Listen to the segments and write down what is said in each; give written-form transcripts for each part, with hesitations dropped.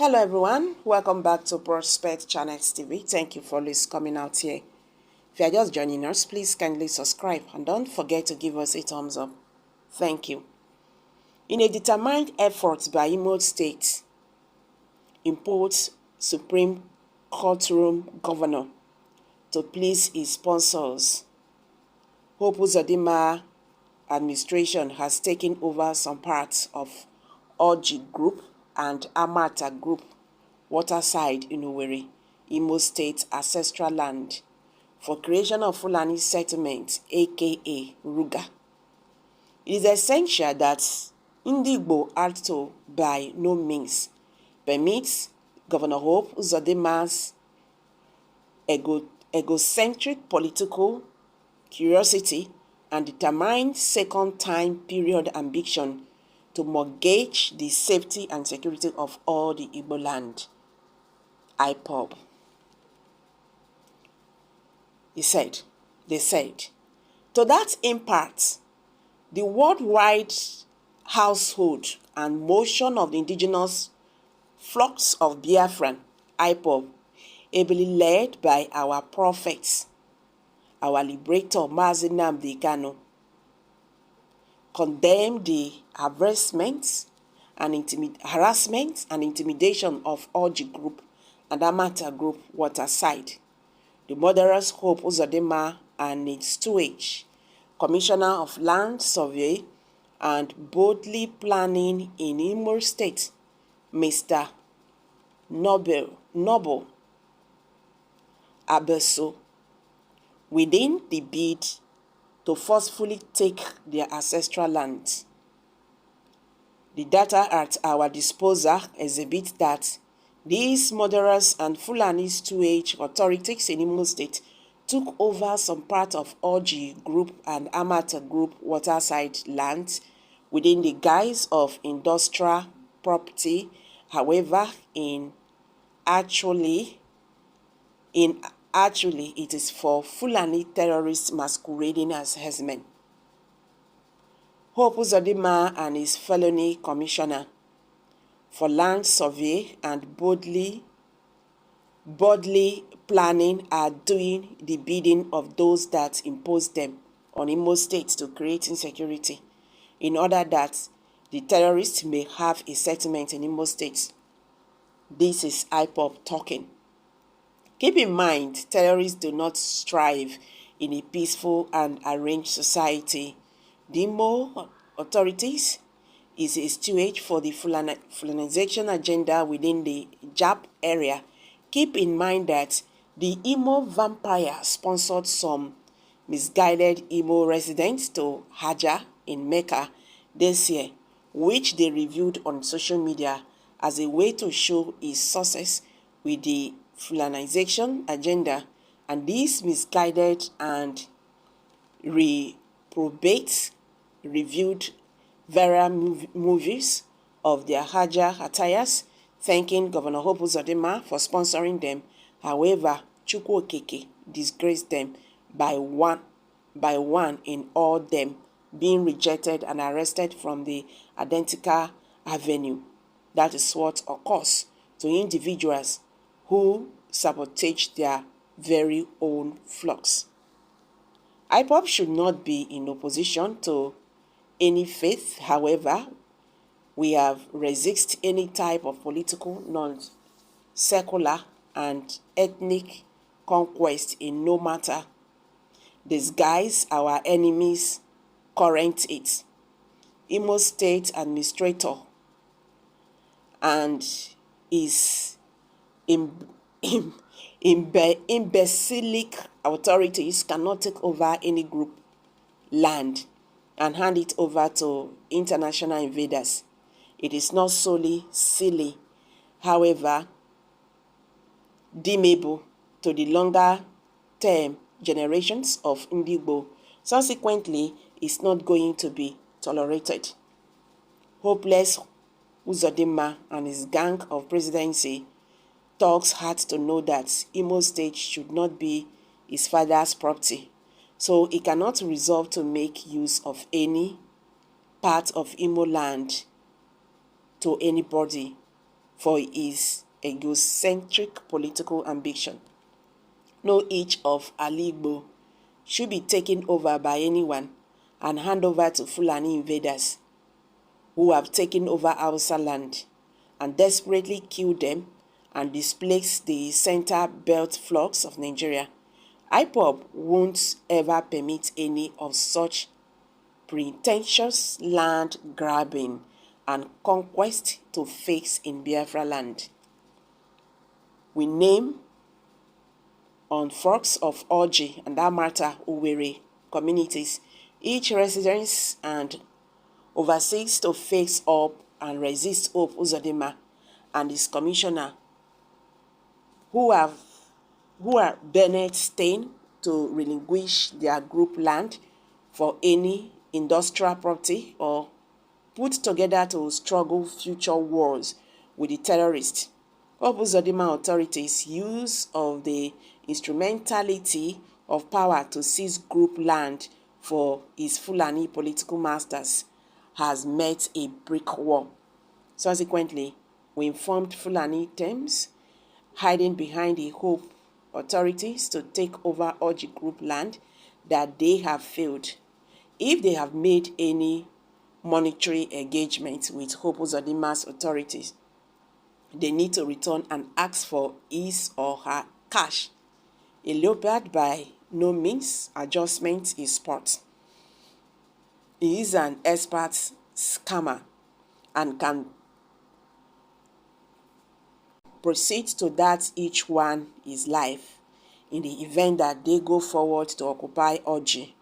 Hello everyone, welcome back to Prospect Channels TV. Thank you for always coming out here. If you are just joining us, please kindly subscribe and don't forget to give us a thumbs up. Thank you. In a determined effort by Imo State, imposed Supreme Courtroom Governor to please his sponsors, Hope Uzodinma administration has taken over some parts of Orji Group and Amata Group waterside in Owerri, Imo State ancestral land for creation of Fulani settlement, aka Ruga. It is essential that Indigbo Alto by no means permits Governor Hope Uzodinma's egocentric political curiosity and determined second-time period ambition to mortgage the safety and security of all the Igbo land. IPOB. They said, to that impact, the worldwide household and motion of the indigenous flocks of Biafran, IPOB, ably led by our prophets, our liberator Mazi Nnamdi Kanu, condemned the harassment and intimidation of Orji Group and Amata Group waterside. The murderous Hope Uzodinma and its stewage, Commissioner of Land Survey and boldly planning in Imo State, Mr. Noble Abeso, within the bid to forcefully take their ancestral lands. The data at our disposal exhibit that these murderers and Fulani stewage authorities in Imo State took over some part of Orji Group and Amata Group waterside lands within the guise of industrial property. However, actually, it is for Fulani terrorists masquerading as herdsmen. Hope Uzodinma and his felony commissioner for land survey and boldly planning are doing the bidding of those that impose them on Imo State to create insecurity in order that the terrorists may have a settlement in Imo State. This is IPOB talking. Keep in mind, terrorists do not strive in a peaceful and arranged society. The Imo authorities is a steward for the Fulanization agenda within the Jap area. Keep in mind that the Imo vampire sponsored some misguided Imo residents to Hajj in Mecca this year, which they reviewed on social media as a way to show his success with the Fulanization agenda, and these misguided and reprobate reviewed various movies of their Hajj attires, thanking Governor Hope Uzodinma for sponsoring them. However, Chukwu Okeke disgraced them by one in all them being rejected and arrested from the identical avenue. That is what occurs to individuals who sabotage their very own flocks. IPOB should not be in opposition to any faith. However, we have resisted any type of political, non-secular and ethnic conquest in no matter disguise our enemies current it. Imo State administrator and his imbecilic authorities cannot take over any group land and hand it over to international invaders. It is not solely silly, however, deemable to the longer term generations of Indigbo. Consequently, it's not going to be tolerated. Hopeless Uzodinma and his gang of presidency thugs had to know that Imo State should not be his father's property, so he cannot resolve to make use of any part of Imo land to anybody for his egocentric political ambition. No inch of Aligbo should be taken over by anyone and hand over to Fulani invaders who have taken over Hausa land and desperately killed them and displaced the center belt flocks of Nigeria. IPOB won't ever permit any of such pretentious land grabbing and conquest to face in Biafra land. We name on forks of Oji and Amata Uwere communities, each residence and oversees to face up and resist Hope Uzodinma and his commissioner, who are Bennett Stein, to relinquish their group land for any industrial property or put together to struggle future wars with the terrorists. Hope Uzodinma authorities' use of the instrumentality of power to seize group land for his Fulani political masters has met a brick wall. Subsequently, we informed Fulani Thames, hiding behind the Hope authorities to take over Oji group land, that they have failed. If they have made any monetary engagement with Hope Uzodinma's authorities, they need to return and ask for his or her cash. A leopard by no means adjustment is sport. He is an expert scammer and can proceed to that each one his life in the event that they go forward to occupy Oji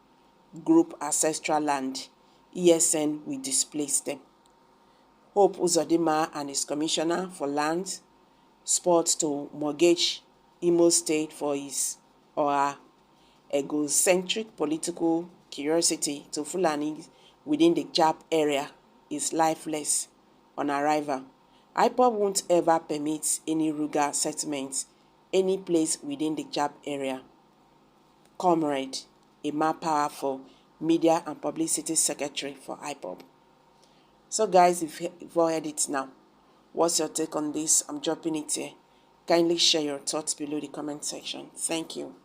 group ancestral land. ESN will displace them. Hope Uzodinma and his commissioner for land sports to mortgage Imo State for his or her egocentric political curiosity to Fulani within the Jap area is lifeless on arrival. IPOB won't ever permit any Ruga settlements any place within the Jap area. Comrade, a more powerful media and publicity secretary for IPOB. So guys, if you've heard it now, what's your take on this? I'm dropping it here. Kindly share your thoughts below the comment section. Thank you.